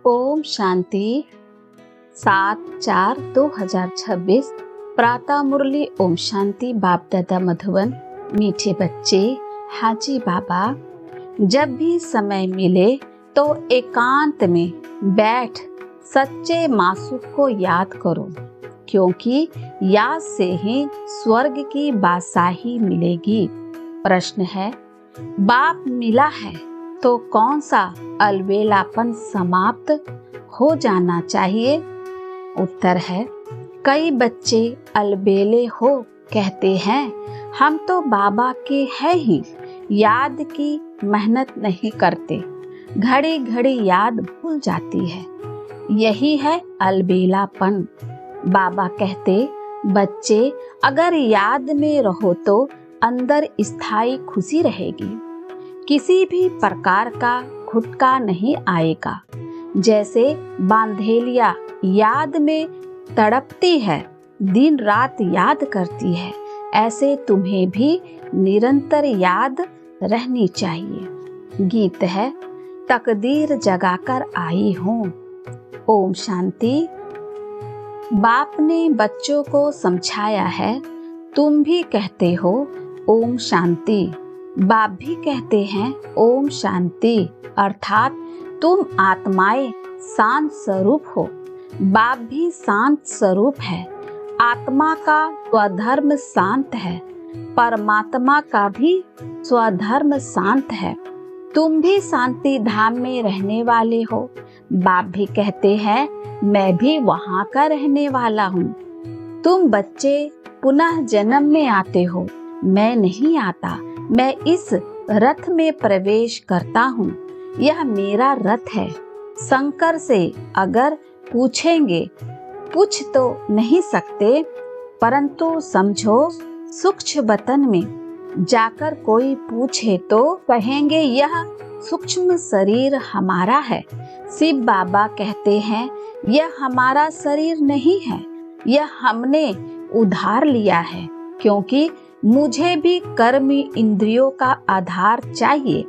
ओम शांति। 7/4/2026 प्रातः मुरली ओम शांति। बाप दादा मधुबन। मीठे बच्चे, हाजी बाबा, जब भी समय मिले तो एकांत में बैठ सच्चे मासूक को याद करो, क्योंकि याद से ही स्वर्ग की बादशाही मिलेगी। प्रश्न है, बाप मिला है तो कौन सा अलबेलापन समाप्त हो जाना चाहिए? उत्तर है, कई बच्चे अलबेले हो कहते हैं हम तो बाबा के हैं ही, याद की मेहनत नहीं करते, घड़ी घड़ी याद भूल जाती है। यही है अलबेलापन। बाबा कहते, बच्चे अगर याद में रहो तो अंदर स्थायी खुशी रहेगी, किसी भी प्रकार का खुटका नहीं आएगा। जैसे बांधेलिया याद में तड़पती है, दिन रात याद करती है, ऐसे तुम्हें भी निरंतर याद रहनी चाहिए। गीत है, तकदीर जगाकर आई हूँ। ओम शांति। बाप ने बच्चों को समझाया है, तुम भी कहते हो ओम शांति, बाप भी कहते हैं ओम शांति, अर्थात तुम आत्माएं शांत स्वरूप हो। बाप भी शांत स्वरूप है। आत्मा का स्वधर्म शांत है, परमात्मा का भी स्वधर्म शांत है। तुम भी शांति धाम में रहने वाले हो। बाप भी कहते हैं मैं भी वहाँ का रहने वाला हूँ। तुम बच्चे पुनः जन्म में आते हो, मैं नहीं आता। मैं इस रथ में प्रवेश करता हूँ, यह मेरा रथ है। शंकर से अगर पूछेंगे, पूछ तो नहीं सकते, परंतु समझो सूक्ष्म वतन में जाकर कोई पूछे तो कहेंगे यह सूक्ष्म शरीर हमारा है। शिव बाबा कहते हैं यह हमारा शरीर नहीं है, यह हमने उधार लिया है, क्योंकि मुझे भी कर्म इंद्रियों का आधार चाहिए।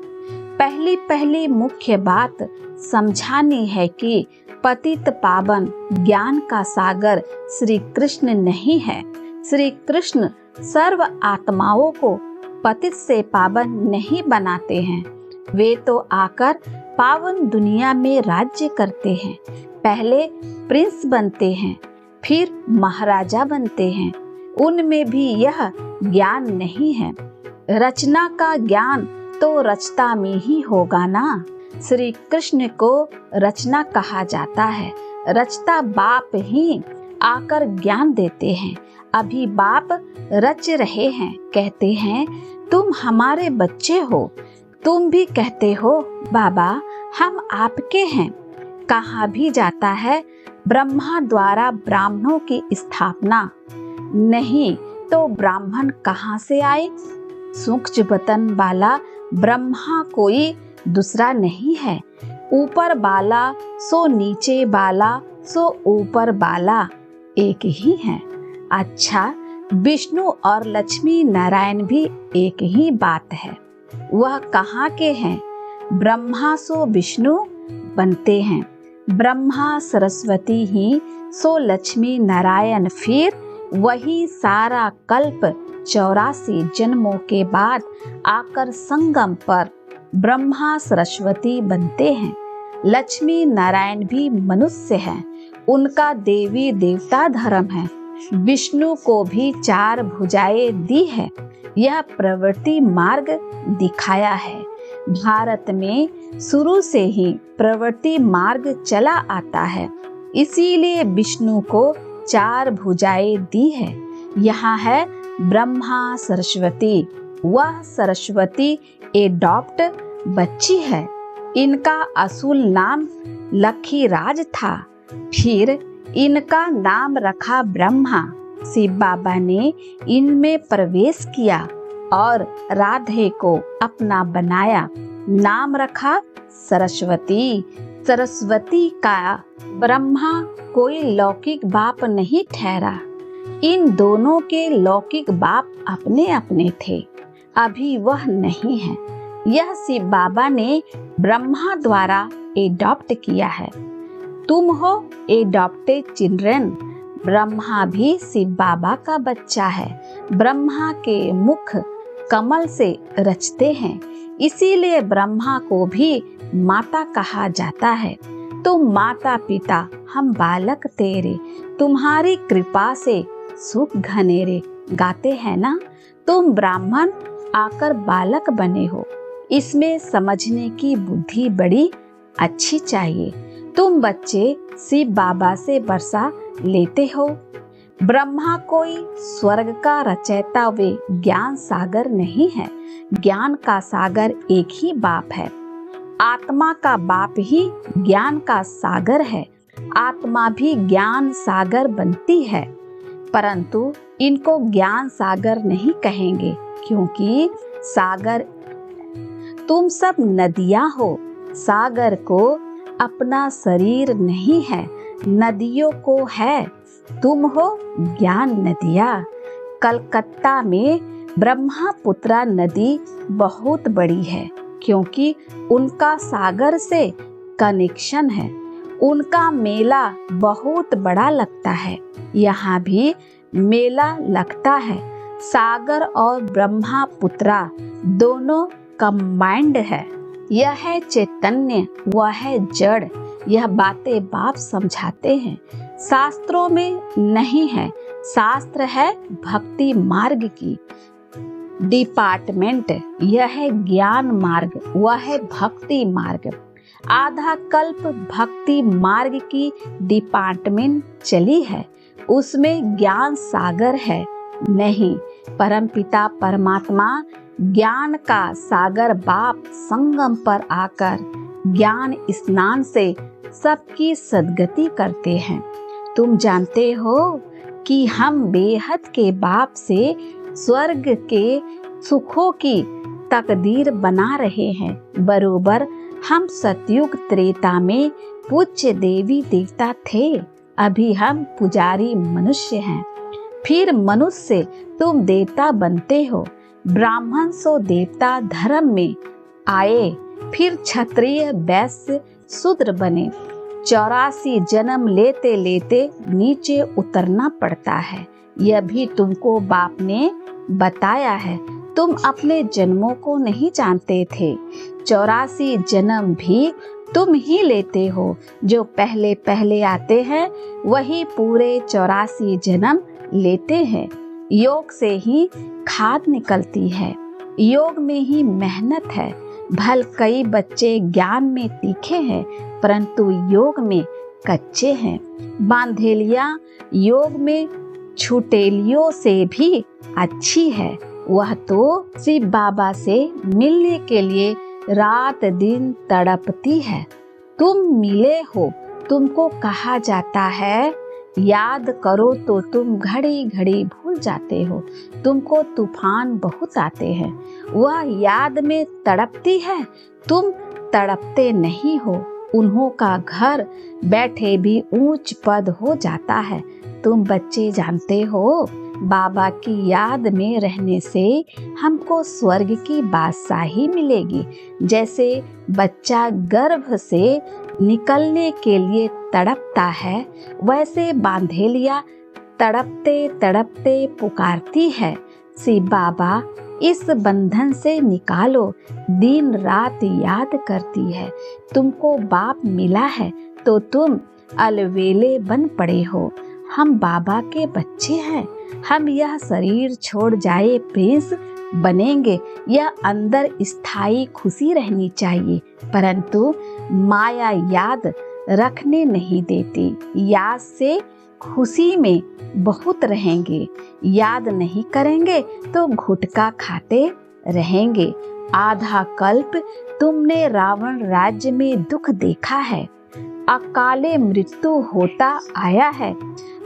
पहली मुख्य बात समझानी है कि पतित पावन ज्ञान का सागर श्री कृष्ण नहीं है। श्री कृष्ण सर्व आत्माओं को पतित से पावन नहीं बनाते हैं, वे तो आकर पावन दुनिया में राज्य करते हैं। पहले प्रिंस बनते हैं, फिर महाराजा बनते हैं। उनमें भी यह ज्ञान नहीं है। रचना का ज्ञान तो रचता में ही होगा ना। श्री कृष्ण को रचना कहा जाता है। रचता बाप ही आकर ज्ञान देते हैं। अभी बाप रच रहे हैं, कहते हैं तुम हमारे बच्चे हो। तुम भी कहते हो बाबा हम आपके हैं। कहा भी जाता है ब्रह्मा द्वारा ब्राह्मणों की स्थापना, नहीं तो ब्राह्मण कहाँ से आए? सूक्ष्म वतन वाला ब्रह्मा कोई दूसरा नहीं है। ऊपर वाला सो नीचे वाला सो ऊपर वाला एक ही है। अच्छा, विष्णु और लक्ष्मी नारायण भी एक ही बात है। वह कहाँ के हैं? ब्रह्मा सो विष्णु बनते हैं, ब्रह्मा सरस्वती ही सो लक्ष्मी नारायण, फिर वही सारा कल्प 84 जन्मों के बाद आकर संगम पर ब्रह्मा सरस्वती बनते हैं। लक्ष्मी नारायण भी मनुष्य हैं, उनका देवी देवता धर्म है। विष्णु को भी 4 भुजाएं दी है, यह प्रवृत्ति मार्ग दिखाया है। भारत में शुरू से ही प्रवृत्ति मार्ग चला आता है, इसीलिए विष्णु को 4 भुजाएं दी है। यहाँ है ब्रह्मा सरस्वती। वह सरस्वती एडॉप्ट बच्ची है। इनका असुल नाम लखीराज था, फिर इनका नाम रखा ब्रह्मा। शिव बाबा ने इनमें प्रवेश किया और राधे को अपना बनाया, नाम रखा सरस्वती। सरस्वती का ब्रह्मा कोई लौकिक बाप नहीं ठहरा। इन दोनों के लौकिक बाप अपने अपने थे, अभी वह नहीं है। यह शिव बाबा ने ब्रह्मा द्वारा एडॉप्ट किया है। तुम हो एडॉप्टेड चिल्ड्रन। ब्रह्मा भी शिव बाबा का बच्चा है। ब्रह्मा के मुख कमल से रचते हैं, इसीलिए ब्रह्मा को भी माता कहा जाता है। तुम माता पिता हम बालक तेरे, तुम्हारी कृपा से सुख घनेरे, गाते हैं ना। तुम ब्राह्मण आकर बालक बने हो, इसमें समझने की बुद्धि बड़ी अच्छी चाहिए। तुम बच्चे शिव बाबा से वर्षा लेते हो। ब्रह्मा कोई स्वर्ग का रचयिता वे ज्ञान सागर नहीं है। ज्ञान का सागर एक ही बाप है। आत्मा का बाप ही ज्ञान का सागर है। आत्मा भी ज्ञान सागर बनती है, परंतु इनको ज्ञान सागर नहीं कहेंगे, क्योंकि सागर तुम सब नदियां हो। सागर को अपना शरीर नहीं है, नदियों को है। तुम हो ज्ञान नदियाँ। कलकत्ता में ब्रह्मपुत्रा नदी बहुत बड़ी है, क्योंकि उनका सागर से कनेक्शन है। उनका मेला बहुत बड़ा लगता है। यहाँ भी मेला लगता है। सागर और ब्रह्मपुत्रा दोनों कंबाइंड है। यह है चैतन्य, वह है जड़। यह बातें बाप समझाते हैं, शास्त्रों में नहीं है। शास्त्र है भक्ति मार्ग की डिपार्टमेंट। यह है ज्ञान मार्ग, वह है भक्ति मार्ग। आधा कल्प भक्ति मार्ग की डिपार्टमेंट चली है, उसमें ज्ञान सागर है नहीं। परमपिता परमात्मा ज्ञान का सागर बाप संगम पर आकर ज्ञान स्नान से सबकी सद्गति करते हैं। तुम जानते हो कि हम बेहद के बाप से स्वर्ग के सुखों की तकदीर बना रहे हैं। बरोबर हम सतयुग त्रेता में पूज्य देवी देवता थे, अभी हम पुजारी मनुष्य हैं। फिर मनुष्य से तुम देवता बनते हो। ब्राह्मण सो देवता धर्म में आए, फिर क्षत्रिय वैश्य शूद्र बने। 84 जन्म लेते लेते नीचे उतरना पड़ता है। यह भी तुमको बाप ने बताया है, तुम अपने जन्मों को नहीं जानते थे। 84 जन्म भी तुम ही लेते हो। जो पहले पहले आते हैं वही पूरे 84 जन्म लेते हैं। योग से ही खाद निकलती है, योग में ही मेहनत है। भल कई बच्चे ज्ञान में तीखे हैं, परंतु योग में कच्चे हैं। बांधेलियाँ योग में छुटेलियों से भी अच्छी है। वह तो शिव बाबा से मिलने के लिए रात दिन तड़पती है। तुम मिले हो, तुमको कहा जाता है याद करो तो तुम घड़ी घड़ी भूल जाते हो। तुमको तूफान बहुत आते हैं, वह याद में तड़पती है, तुम तड़पते नहीं हो। उन्हों का घर बैठे भी ऊंच पद हो जाता है। तुम बच्चे जानते हो, बाबा की याद में रहने से हमको स्वर्ग की बादशाही मिलेगी। जैसे बच्चा गर्भ से निकलने के लिए तड़पता है, वैसे बांधेलिया तड़पते तड़पते पुकारती है, शिव बाबा इस बंधन से निकालो। दिन रात याद करती है। तुमको बाप मिला है तो तुम अलवेले बन पड़े हो। हम बाबा के बच्चे हैं। हम यह शरीर छोड़ जाए प्रिंस बनेंगे। यह अंदर स्थायी खुशी रहनी चाहिए, परंतु माया याद रखने नहीं देती। याद से खुशी में बहुत रहेंगे, याद नहीं करेंगे तो घुटका खाते रहेंगे। आधा कल्प तुमने रावण राज्य में दुख देखा है। अकाले मृत्यु होता आया है,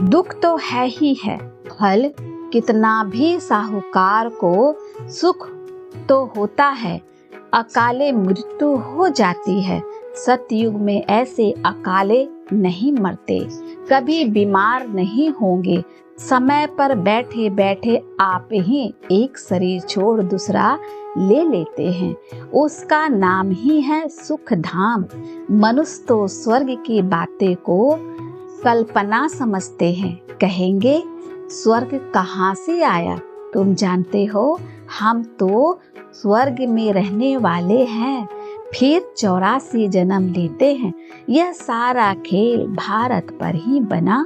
दुख तो है ही है। फल कितना भी साहूकार को सुख तो होता है, अकाले मृत्यु हो जाती है। सतयुग में ऐसे अकाले नहीं मरते, कभी बीमार नहीं होंगे, समय पर बैठे बैठे आप ही एक शरीर छोड़ दूसरा ले लेते हैं। उसका नाम ही है सुख धाम। मनुष्य तो स्वर्ग की बातें को कल्पना समझते हैं। कहेंगे स्वर्ग कहाँ से आया? तुम जानते हो, हम तो स्वर्ग में रहने वाले हैं, फिर 84 जन्म लेते हैं। यह सारा खेल भारत पर ही बना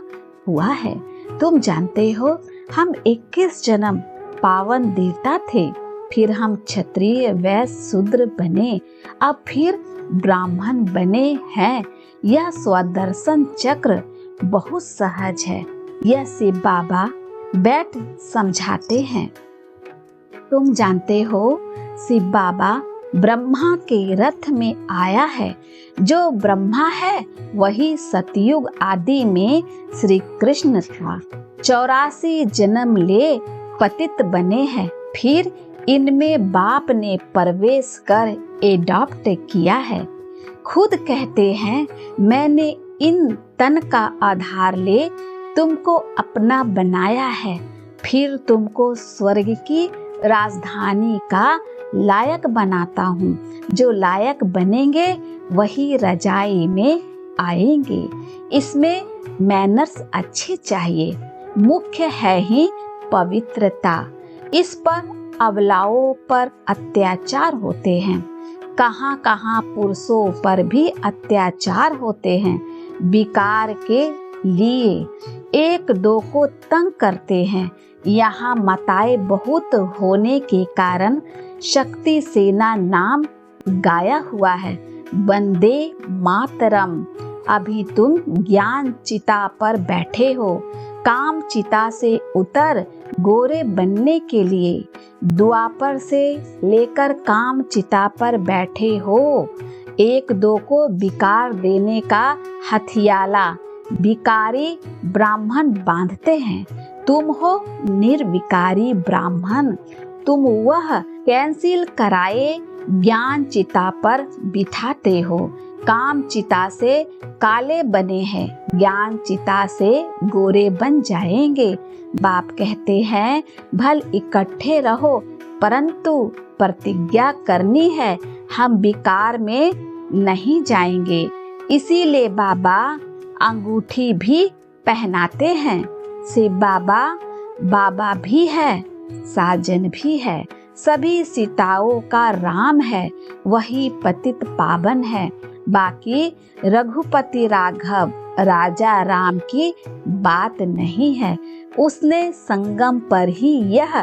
हुआ है। तुम जानते हो, हम 21 जन्म पावन देवता थे, फिर हम क्षत्रिय वैश्य शूद्र बने, अब फिर ब्राह्मण बने हैं। यह स्वदर्शन चक्र बहुत सहज है। यह शिव बाबा बैठ समझाते हैं। तुम जानते हो, शिव बाबा ब्रह्मा के रथ में आया है। जो ब्रह्मा है वही सतयुग आदि में श्री कृष्ण था। 84 जन्म ले पतित बने हैं, फिर इनमें बाप ने प्रवेश कर एडॉप्ट किया है। खुद कहते हैं, मैंने इन तन का आधार ले तुमको अपना बनाया है, फिर तुमको स्वर्ग की राजधानी का लायक बनाता हूँ। जो लायक बनेंगे वही रजाई में आएंगे। इसमें मैनर्स अच्छे चाहिए, मुख्य है ही पवित्रता। इस पर अबलाओं पर अत्याचार होते हैं। कहाँ कहाँ पुरुषों पर भी अत्याचार होते हैं। विकार के लिए एक दो को तंग करते हैं। यहाँ माताएं बहुत होने के कारण शक्ति सेना नाम गाया हुआ है। वंदे मातरम। अभी तुम ज्ञान चिता पर बैठे हो, काम चिता से उतर गोरे बनने के लिए द्वापर से लेकर काम चिता पर बैठे हो। एक दो को विकार देने का हथियाला विकारी ब्राह्मण बांधते हैं। तुम हो निर्विकारी ब्राह्मण। तुम वह कैंसिल कराए ज्ञान चिता पर बिठाते हो। काम चिता से काले बने हैं, ज्ञान चिता से गोरे बन जाएंगे। बाप कहते हैं, भल इकट्ठे रहो, परंतु प्रतिज्ञा करनी है, हम विकार में नहीं जाएंगे। इसीलिए बाबा अंगूठी भी पहनाते हैं। शिव बाबा बाबा भी है, साजन भी है, सभी सीताओं का राम है, वही पतित पावन है। बाकी रघुपति राघव राजा राम की बात नहीं है। उसने संगम पर ही यह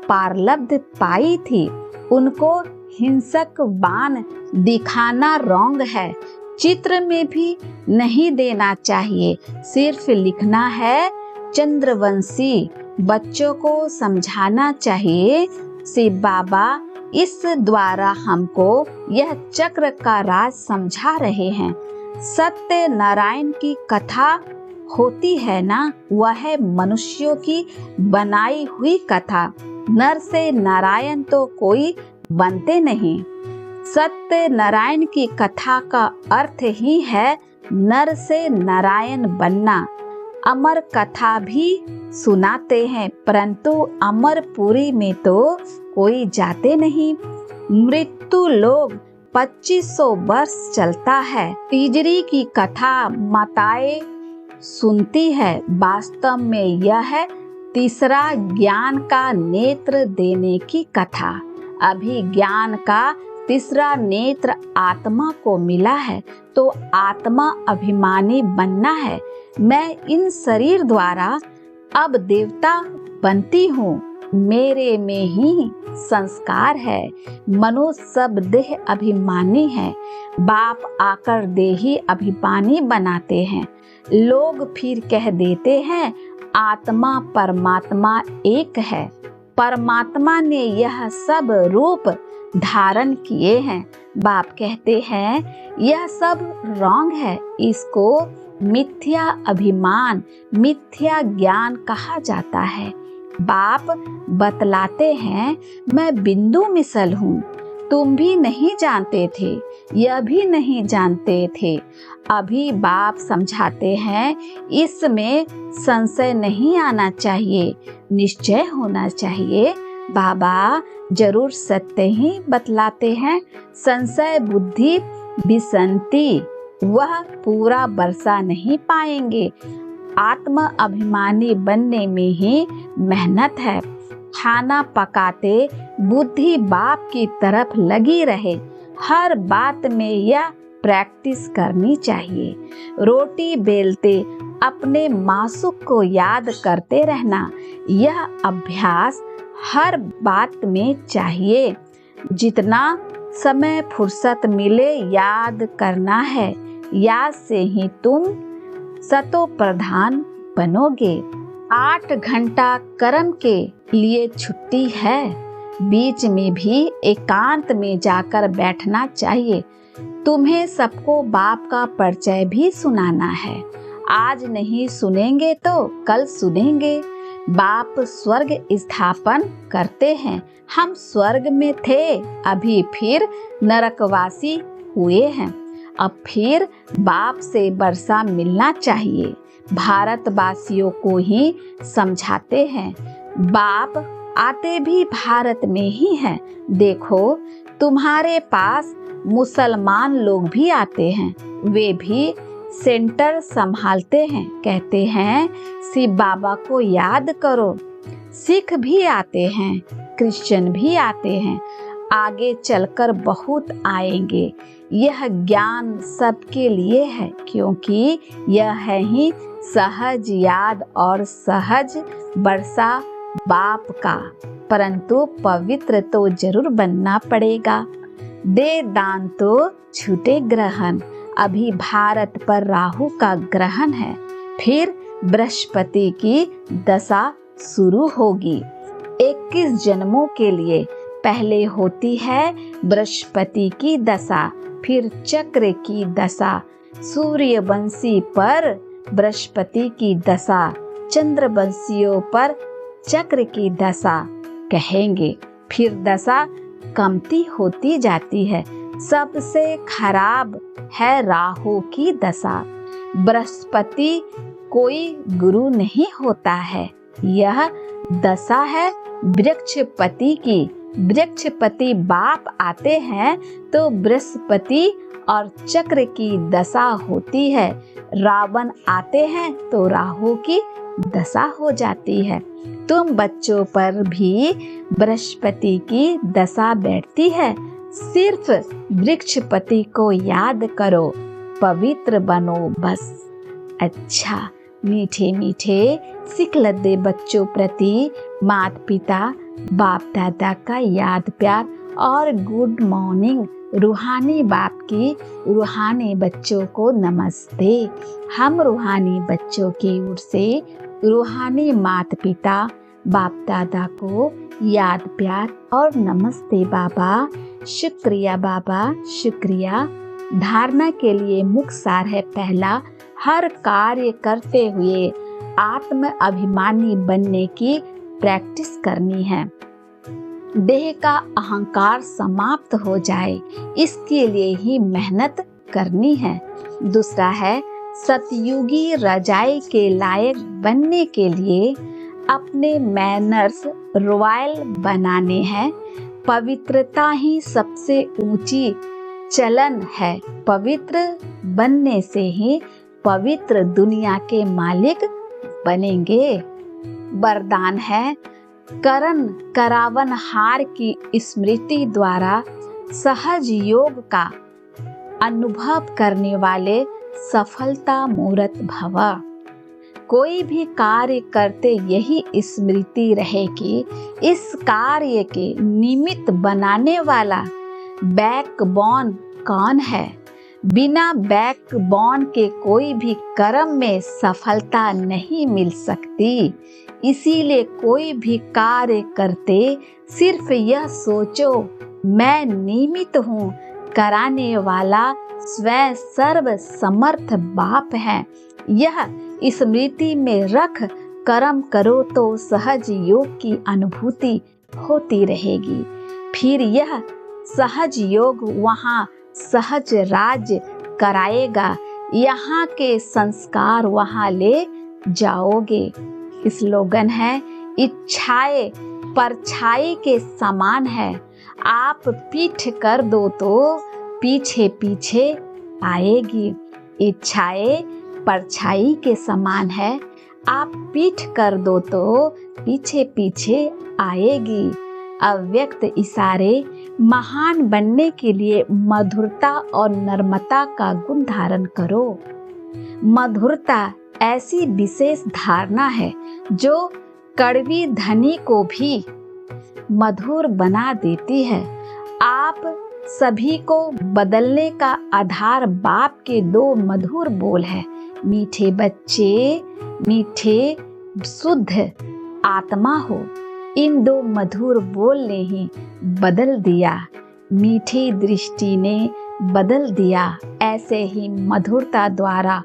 पारलब्ध पाई थी। उनको हिंसक बाण दिखाना रॉन्ग है। चित्र में भी नहीं देना चाहिए, सिर्फ लिखना है चंद्रवंशी। बच्चों को समझाना चाहिए। शिव बाबा इस द्वारा हमको यह चक्र का राज समझा रहे हैं। सत्य नारायण की कथा होती है ना, वह है मनुष्यों की बनाई हुई कथा। नर से नारायण तो कोई बनते नहीं। सत्य नारायण की कथा का अर्थ ही है नर से नारायण बनना। अमर कथा भी सुनाते हैं, परंतु अमरपुरी में तो कोई जाते नहीं। मृत्यु लोग 2500 वर्ष चलता है। तीजरी की कथा माताएं सुनती है। वास्तव में यह है तीसरा ज्ञान का नेत्र देने की कथा। अभी ज्ञान का तीसरा नेत्र आत्मा को मिला है, तो आत्मा अभिमानी बनना है। मैं इन शरीर द्वारा अब देवता बनती हूँ, मेरे में ही संस्कार है। मनुष्य सब देह अभिमानी है। बाप आकर देही अभिमानी बनाते हैं। लोग फिर कह देते हैं आत्मा परमात्मा एक है। परमात्मा ने यह सब रूप धारण किए हैं। बाप कहते हैं यह सब रॉन्ग है। इसको मिथ्या अभिमान, मिथ्या ज्ञान कहा जाता है। बाप बतलाते हैं मैं बिंदु मिसल हूँ। तुम भी नहीं जानते थे, यह भी नहीं जानते थे। अभी बाप समझाते हैं, इसमें संशय नहीं आना चाहिए, निश्चय होना चाहिए। बाबा जरूर सत्य ही बतलाते हैं। संशय बुद्धि विसंति, वह पूरा बरसा नहीं पाएंगे। आत्म अभिमानी बनने में ही मेहनत है। खाना पकाते बुद्धि बाप की तरफ लगी रहे। हर बात में यह प्रैक्टिस करनी चाहिए। रोटी बेलते अपने मासुक को याद करते रहना, यह अभ्यास हर बात में चाहिए। जितना समय फुर्सत मिले याद करना है। याद से ही तुम सतो प्रधान बनोगे। 8 घंटा कर्म के लिए छुट्टी है। बीच में भी एकांत में जाकर बैठना चाहिए। तुम्हें सबको बाप का परिचय भी सुनाना है। आज नहीं सुनेंगे तो कल सुनेंगे। बाप स्वर्ग स्थापन करते हैं। हम स्वर्ग में थे, अभी फिर नरकवासी हुए हैं। अब फिर बाप से वर्षा मिलना चाहिए। भारतवासियों को ही समझाते हैं। बाप आते भी भारत में ही हैं। देखो तुम्हारे पास मुसलमान लोग भी आते हैं, वे भी सेंटर संभालते हैं। कहते हैं शिव बाबा को याद करो। सिख भी आते हैं, क्रिश्चियन भी आते हैं, आगे चलकर बहुत आएंगे। यह ज्ञान सबके लिए है, क्योंकि यह है ही सहज याद और सहज वर्षा बाप का। परंतु पवित्र तो जरूर बनना पड़ेगा। दे दान तो छूटे ग्रहण। अभी भारत पर राहु का ग्रहण है, फिर बृहस्पति की दशा शुरू होगी। 21 जन्मों के लिए पहले होती है बृहस्पति की दशा, फिर चक्र की दशा, सूर्यवंशी पर बृहस्पति की दशा, चंद्रवंशियों पर चक्र की दशा कहेंगे। फिर दशा कमती होती जाती है। सबसे खराब है राहु की दशा। बृहस्पति कोई गुरु नहीं होता है, यह दशा है वृक्षपति की। वृक्षपति बाप आते हैं तो बृहस्पति और चक्र की दशा होती है। रावण आते हैं तो राहु की दशा हो जाती है। तुम बच्चों पर भी बृहस्पति की दशा बैठती है। सिर्फ वृक्षपति को याद करो, पवित्र बनो बस। अच्छा, मीठे मीठे सिखलद्दे बच्चों प्रति माता पिता बाप दादा का याद प्यार और गुड मॉर्निंग। रूहानी बाप की रूहानी बच्चों को नमस्ते। हम रूहानी बच्चों की ओर से रूहानी माता पिता बाप दादा को याद प्यार और नमस्ते बाबा। शुक्रिया बाबा, शुक्रिया। धारणा के लिए मुख्य सार है पहला, हर कार्य करते हुए आत्म अभिमानी बनने की प्रैक्टिस करनी है। देह का अहंकार समाप्त हो जाए, इसके लिए ही मेहनत करनी है। दूसरा है सतयुगी रजाई के लायक बनने के लिए अपने मैनर्स रॉयल बनाने हैं। पवित्रता ही सबसे ऊंची चलन है। पवित्र बनने से ही पवित्र दुनिया के मालिक बनेंगे। वरदान है करण करावन हार की स्मृति द्वारा सहज योग का अनुभव करने वाले सफलता मूर्त भव। कोई भी कार्य करते यही स्मृति रहे कि इस कार्य के निमित्त बनाने वाला बैकबोन कौन है। बिना बैकबोन के कोई भी कर्म में सफलता नहीं मिल सकती। इसीलिए कोई भी कार्य करते सिर्फ यह सोचो, मैं निमित्त हूँ, कराने वाला स्वयं सर्व समर्थ बाप है। यह स्मृति में रख कर्म करो तो सहज योग की अनुभूति होती रहेगी। फिर यह सहज योग वहाँ सहज राज्य कराएगा। यहाँ के संस्कार वहाँ ले जाओगे। स्लोगन है, इच्छाएं परछाई के समान है, आप पीठ कर दो तो पीछे पीछे आएगी। इच्छाएं परछाई के समान है, आप पीठ कर दो तो पीछे पीछे आएगी। अव्यक्त इशारे महान बनने के लिए मधुरता और नम्रता का गुण धारण करो। मधुरता ऐसी विशेष धारणा है जो कड़वी ध्वनि को भी मधुर बना देती है। आप सभी को बदलने का आधार बाप के दो मधुर बोल है, मीठे बच्चे मीठे शुद्ध आत्मा हो। इन दो मधुर बोल ने ही बदल दिया, मीठी दृष्टि ने बदल दिया। ऐसे ही मधुरता द्वारा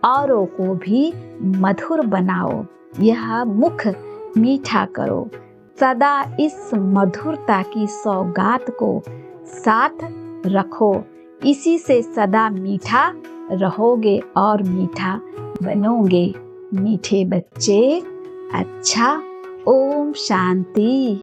औरों को भी मधुर बनाओ। यह मुख मीठा करो। सदा इस मधुरता की सौगात को साथ रखो। इसी से सदा मीठा रहोगे और मीठा बनोगे। मीठे बच्चे, अच्छा। ओम शांति।